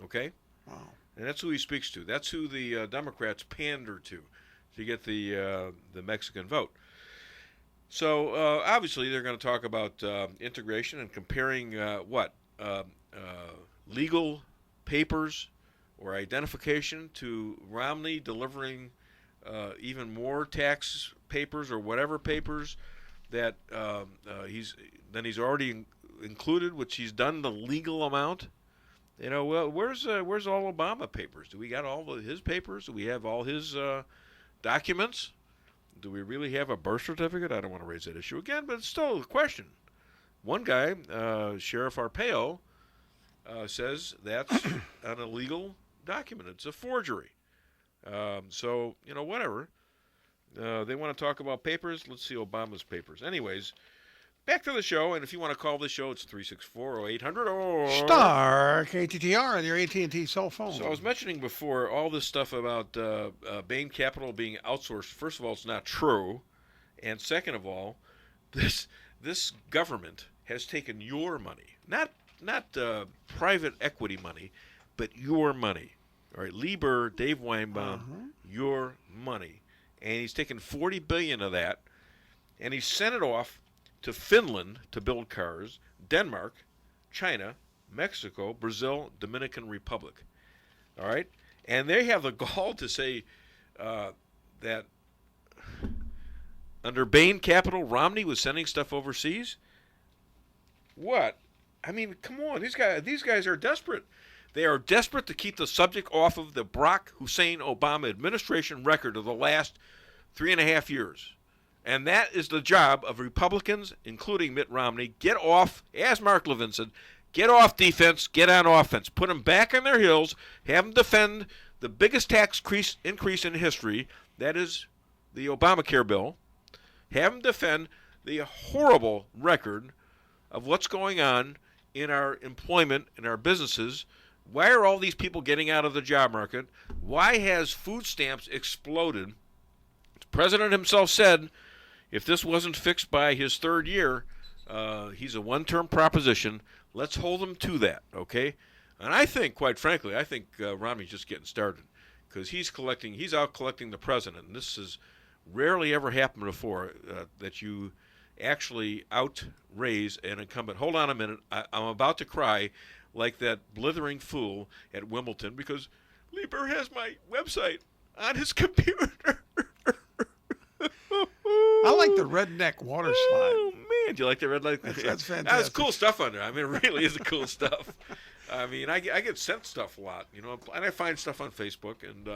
Okay? Wow. And that's who he speaks to. That's who the Democrats pander to get the Mexican vote. So obviously they're going to talk about integration and comparing legal papers or identification to Romney delivering even more tax papers or whatever papers that he's already included, which he's done the legal amount. You know, well, where's all Obama papers? Do we got all of his papers? Do we have all his documents? Do we really have a birth certificate? I don't want to raise that issue again, but it's still a question. One guy, Sheriff Arpaio, says that's an illegal document. It's a forgery. So, you know, whatever. They want to talk about papers. Let's see Obama's papers. Anyways, back to the show. And if you want to call the show, it's 364-0800 or... Star KTTR on your AT&T cell phone. So I was mentioning before all this stuff about Bain Capital being outsourced. First of all, it's not true. And second of all, this government has taken your money. Not private equity money, but your money. All right, Lieber, Dave Weinbaum, your money. And he's taken $40 billion of that, and he sent it off to Finland to build cars, Denmark, China, Mexico, Brazil, Dominican Republic. All right? And they have the gall to say that under Bain Capital, Romney was sending stuff overseas? What? I mean, come on. These guys are desperate. They are desperate to keep the subject off of the Barack Hussein Obama administration record of the last 3.5 years. And that is the job of Republicans, including Mitt Romney. Get off, as Mark Levin said, get off defense, get on offense. Put them back on their heels, have them defend the biggest tax increase in history, that is the Obamacare bill. Have them defend the horrible record of what's going on in our employment, in our businesses. Why are all these people getting out of the job market? Why has food stamps exploded? The president himself said if this wasn't fixed by his third year, he's a one-term proposition. Let's hold him to that, okay? And I think, quite frankly, Romney's just getting started because he's out collecting the president. And this has rarely ever happened before, that you actually outraise an incumbent. Hold on a minute. I'm about to cry like that blithering fool at Wimbledon because Lieber has my website on his computer. I like the redneck water slide. Oh, man. Do you like the redneck? That's fantastic. That's cool stuff on there. I mean, it really is the cool stuff. I mean, I get sent stuff a lot, you know, and I find stuff on Facebook, and,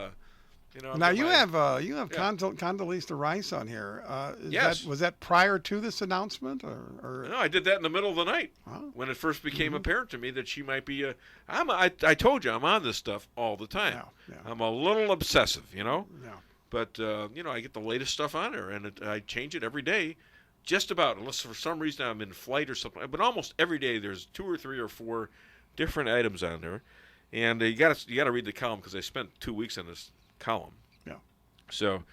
you know. Now, you have Condoleezza Rice on here. Yes. Was that prior to this announcement? Or? No, I did that in the middle of the night when it first became apparent to me that she might be I told you, I'm on this stuff all the time. Yeah. I'm a little obsessive, you know. Yeah. But, you know, I get the latest stuff on there, and I change it every day, just about, unless for some reason I'm in flight or something. But almost every day there's 2 or 3 or 4 different items on there. And you got to read the column because I spent 2 weeks on this column. Yeah. So,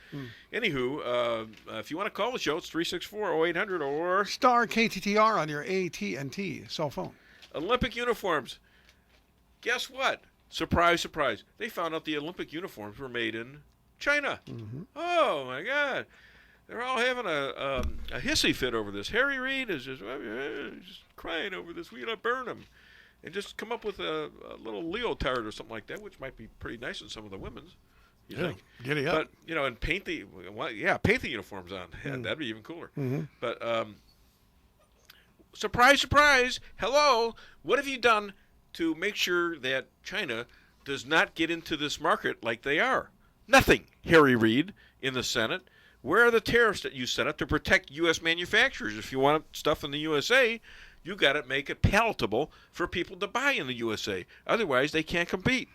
anywho, if you want to call the show, it's 364-0800 or... Star KTTR on your AT&T cell phone. Olympic uniforms. Guess what? Surprise, surprise. They found out the Olympic uniforms were made in China. Oh, my God. They're all having a hissy fit over this. Harry Reid is just crying over this. We got to burn them. And just come up with a little leotard or something like that, which might be pretty nice in some of the women's. You think? Giddy up. But, you know, and paint the uniforms on. Yeah, that'd be even cooler. But, surprise, surprise. Hello. What have you done to make sure that China does not get into this market like they are? Nothing, Harry Reid in the Senate. Where are the tariffs that you set up to protect U.S. manufacturers? If you want stuff in the USA, you got to make it palatable for people to buy in the USA. Otherwise, they can't compete.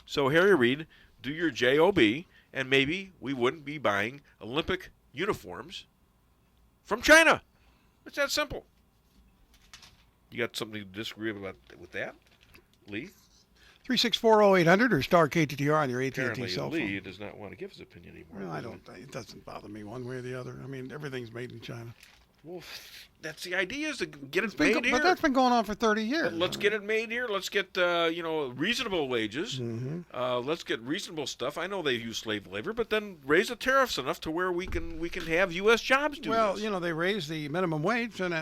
So, Harry Reid, do your job, and maybe we wouldn't be buying Olympic uniforms from China. It's that simple. You got something to disagree with that, Lee? 3640800 or star KTTR on your AT&T Apparently, cell phone. Lee does not want to give his opinion anymore. Well, it doesn't bother me one way or the other. I mean, everything's made in China. Well, that's the idea, is to get it made here. But that's been going on for 30 years. But let's get it made here. Let's get reasonable wages. Mm-hmm. Let's get reasonable stuff. I know they use slave labor, but then raise the tariffs enough to where we can have U.S. jobs do Well, this. they raise the minimum wage, and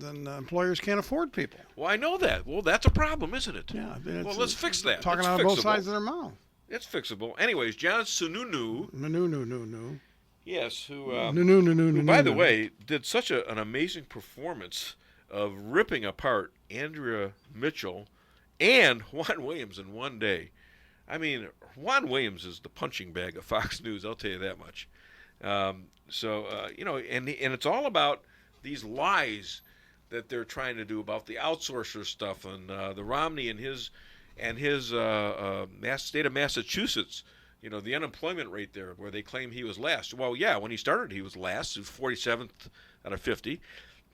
then employers can't afford people. Well, I know that. Well, that's a problem, isn't it? Yeah. Well, let's fix that. Talking It's out of both fixable. sides of their mouth. It's fixable. Anyways, John Sununu. No. Yes, who, by the way, did such an amazing performance of ripping apart Andrea Mitchell and Juan Williams in one day. I mean, Juan Williams is the punching bag of Fox News, I'll tell you that much. And it's all about these lies that they're trying to do about the outsourcer stuff and the Romney and his state of Massachusetts. The unemployment rate there, where they claim he was last. Well, yeah, when he started, he was last. He was 47th out of 50.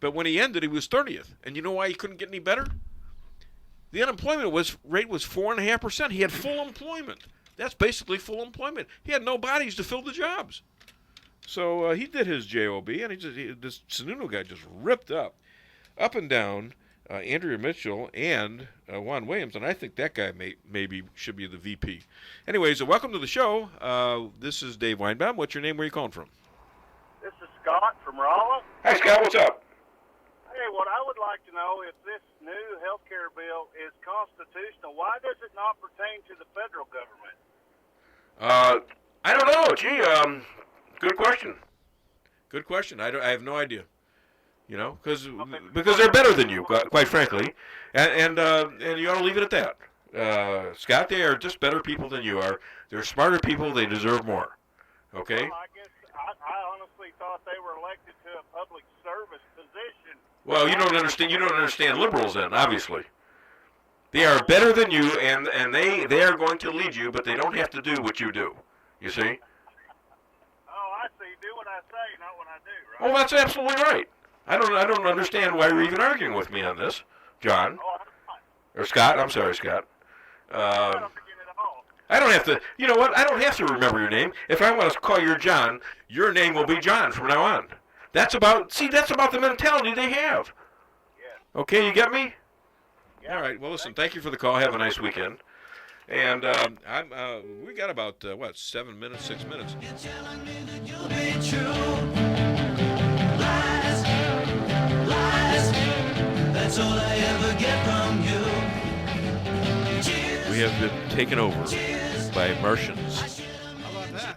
But when he ended, he was 30th. And you know why he couldn't get any better? The unemployment rate was 4.5%. He had full employment. That's basically full employment. He had no bodies to fill the jobs. So he did his job, and this Sununu guy just ripped up and down Andrea Mitchell and Juan Williams, and I think that guy maybe should be the VP. Anyways, welcome to the show. This is Dave Weinbaum. What's your name? Where are you calling from? This is Scott from Rolla. Hi, Scott. What's up? Hey, what I would like to know, if this new health care bill is constitutional, why does it not pertain to the federal government? I don't know. Gee, good question. Good question. I have no idea. Because they're better than you, quite frankly, and you ought to leave it at that. Scott, they are just better people than you are. They're smarter people. They deserve more. Okay. Well, I guess I honestly thought they were elected to a public service position. Well, you don't understand. You don't understand liberals, then, obviously. They are better than you, and they are going to lead you, but they don't have to do what you do. You see? Oh, I see. Do what I say, not what I do, right? Oh, that's absolutely right. I don't understand why you're even arguing with me on this, John. Or Scott. I'm sorry, Scott. I don't have to. You know what? I don't have to remember your name. If I want to call you John, your name will be John from now on. That's about the mentality they have. Okay, you get me? All right. Well, listen. Thank you for the call. Have a nice weekend. And we got about 7 minutes, 6 minutes. That's all I ever get from you. We have been taken over by Martians. How about that?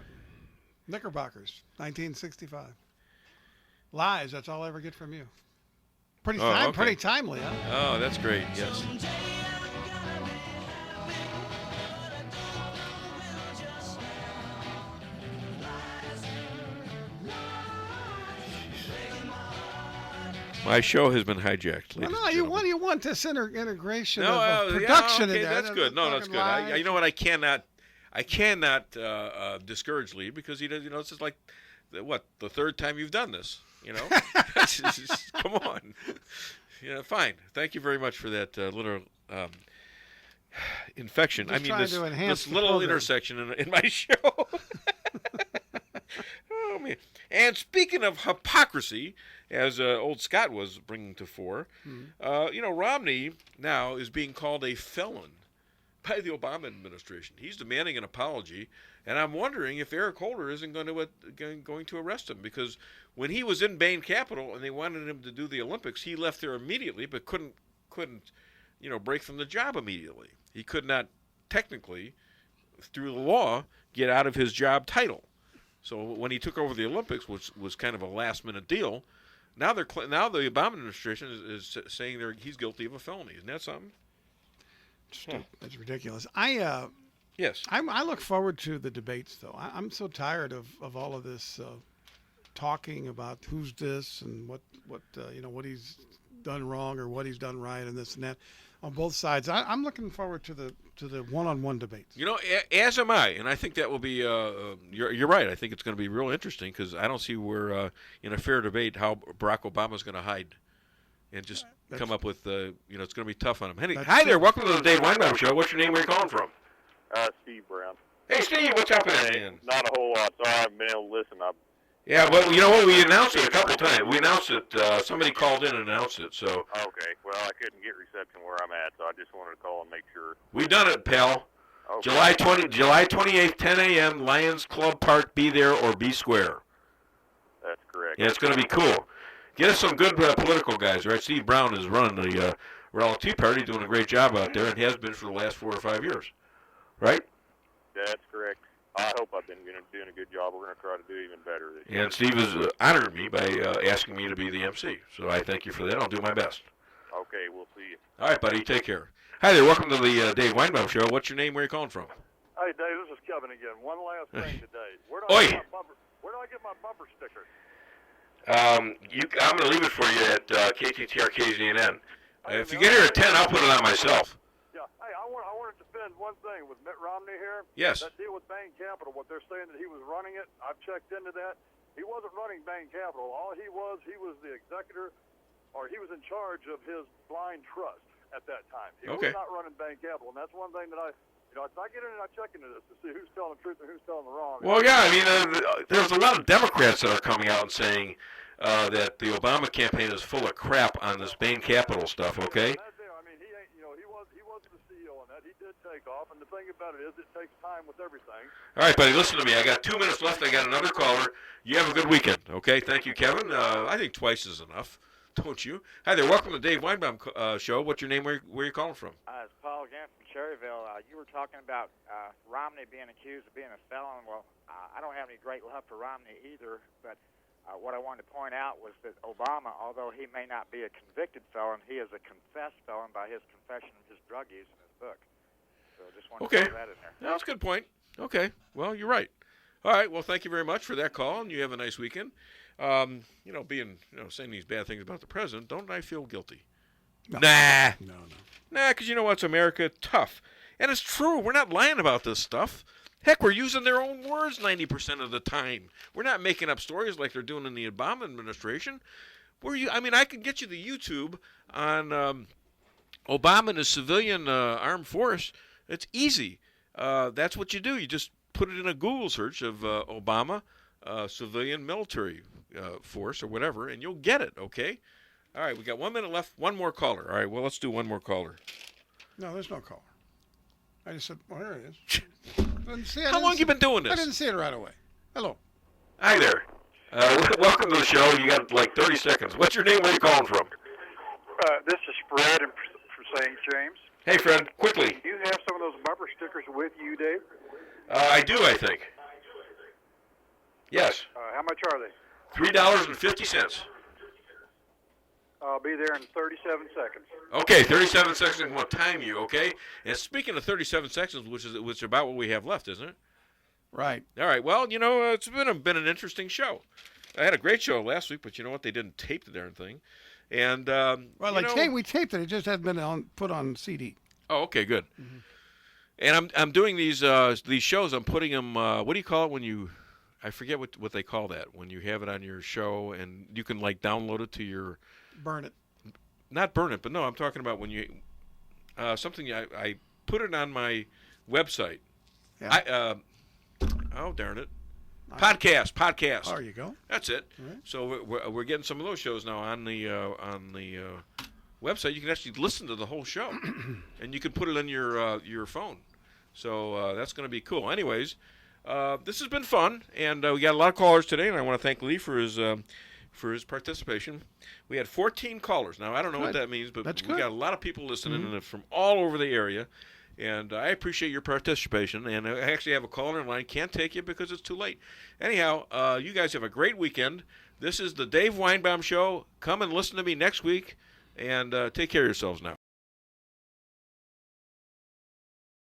Knickerbockers, 1965. Lies, that's all I ever get from you. Pretty timely, huh? Oh, that's great, yes. My show has been hijacked, ladies and gentlemen. You want this integration of production okay, in there. That's good. No, that's good. You know what? I cannot discourage Lee because he does. This is like the third time you've done this. Come on. Fine. Thank you very much for that little infection. Just this little intersection in my show. Oh man! And speaking of hypocrisy, as old Scott was bringing to fore, Romney now is being called a felon by the Obama administration. He's demanding an apology, and I'm wondering if Eric Holder isn't going to arrest him, because when he was in Bain Capital and they wanted him to do the Olympics, he left there immediately, but couldn't break from the job immediately. He could not technically, through the law, get out of his job title. So when he took over the Olympics, which was kind of a last-minute deal, now the Obama administration is saying he's guilty of a felony. Isn't that something? That's ridiculous. I look forward to the debates, though. I'm so tired of all of this talking about who's this and what he's done wrong or what he's done right and this and that on both sides. I'm looking forward to the one-on-one debates. As am I, and I think that will be. You're right. I think it's going to be real interesting because I don't see where in a fair debate how Barack Obama's going to hide. and just come up with, it's going to be tough on them. Hi there. Welcome to the Dave Weinbaum Show. What's your name? Where are you calling from? Steve Brown. Hey, Steve. What's happening, man? Not a whole lot. Sorry, I haven't been able to listen. Yeah, well, you know what? We announced it a couple times. We announced it. Somebody called in and announced it. So. Okay. Well, I couldn't get reception where I'm at, so I just wanted to call and make sure. We've done it, pal. Okay. July 28th, 10 a.m., Lions Club Park. Be there or be square. That's correct. Yeah, it's going to be cool. Get us some good political guys, right? Steve Brown is running the Raleigh Tea Party, doing a great job out there, and has been for the last 4 or 5 years, right? That's correct. I hope I've been doing a good job. We're going to try to do even better this year. And Steve has honored me by asking me to be the MC, so I thank you for that. I'll do my best. Okay, we'll see you. All right, buddy. Take care. Hi there. Welcome to the Dave Weinbaum Show. What's your name? Where are you calling from? Hey, Dave, this is Kevin again. One last thing today. Where do I get my bumper sticker? I'm going to leave it for you at KTTR KZNN. If you get here at 10, I'll put it on myself. Yeah. Hey, I want to defend one thing with Mitt Romney here. Yes. That deal with Bain Capital, what they're saying that he was running it, I've checked into that. He wasn't running Bain Capital. All he was the executor, or he was in charge of his blind trust at that time. He was not running Bain Capital, and that's one thing that I get in and I check into this to see who's telling the truth and who's telling the wrong. Well, yeah, I mean, there's a lot of Democrats that are coming out and saying that the Obama campaign is full of crap on this Bain Capital stuff, okay? I mean, he was the CEO on that. He did take off, and the thing about it is it takes time with everything. All right, buddy, listen to me. I got 2 minutes left. I got another caller. You have a good weekend, okay? Thank you, Kevin. I think twice is enough, don't you? Hi there. Welcome to the Dave Weinbaum Show. What's your name? Where are you calling from? It's Paul again from Cherryville. You were talking about Romney being accused of being a felon. Well, I don't have any great love for Romney either, but what I wanted to point out was that Obama, although he may not be a convicted felon, he is a confessed felon by his confession of his drug use in his book. So just wanted to throw that in there. That's a good point. Okay. Well, you're right. All right. Well, thank you very much for that call, and you have a nice weekend. Saying these bad things about the president, don't I feel guilty? No. Nah. No. Nah, because you know what's America? Tough. And it's true. We're not lying about this stuff. Heck, we're using their own words 90% of the time. We're not making up stories like they're doing in the Obama administration. I could get you the YouTube on Obama and his civilian armed force. It's easy. That's what you do. You just put it in a Google search of Obama civilian military force or whatever, and you'll get it, okay? All right, we got 1 minute left. One more caller. All right, well, let's do one more caller. No, there's no caller. I just said, well, there it is. How long you been doing this? I didn't see it right away. Hello. Hi there. Welcome to the show. You got like 30 seconds. What's your name? Where are you calling from? This is Fred from St. James. Hey, Fred, quickly. Do you have some of those bumper stickers with you, Dave? I do, I think. Yes. How much are they? $3.50. I'll be there in 37 seconds. Okay, 37 seconds. I'm going to time you, okay? And speaking of 37 seconds, which is about what we have left, isn't it? Right. All right. Well, it's been an interesting show. I had a great show last week, but you know what? They didn't tape the darn thing. And we taped it. It just hasn't been put on CD. Oh, okay, good. Mm-hmm. And I'm doing these shows. I'm putting them. What do you call it when you? I forget what they call that when you have it on your show and you can like download it to your. Burn it. Not burn it, but no, I'm talking about when you something I put it on my website. Yeah. Oh darn it. Podcast. There you go. That's it. Right. So we're getting some of those shows now on the website. You can actually listen to the whole show, and you can put it on your phone. So that's going to be cool. Anyways, this has been fun, and we got a lot of callers today, and I want to thank Lee for his participation. We had 14 callers. Now I don't know what that means, but we got a lot of people listening from all over the area. And I appreciate your participation. And I actually have a caller in line. Can't take you because it's too late. Anyhow, you guys have a great weekend. This is the Dave Weinbaum Show. Come and listen to me next week. And take care of yourselves now.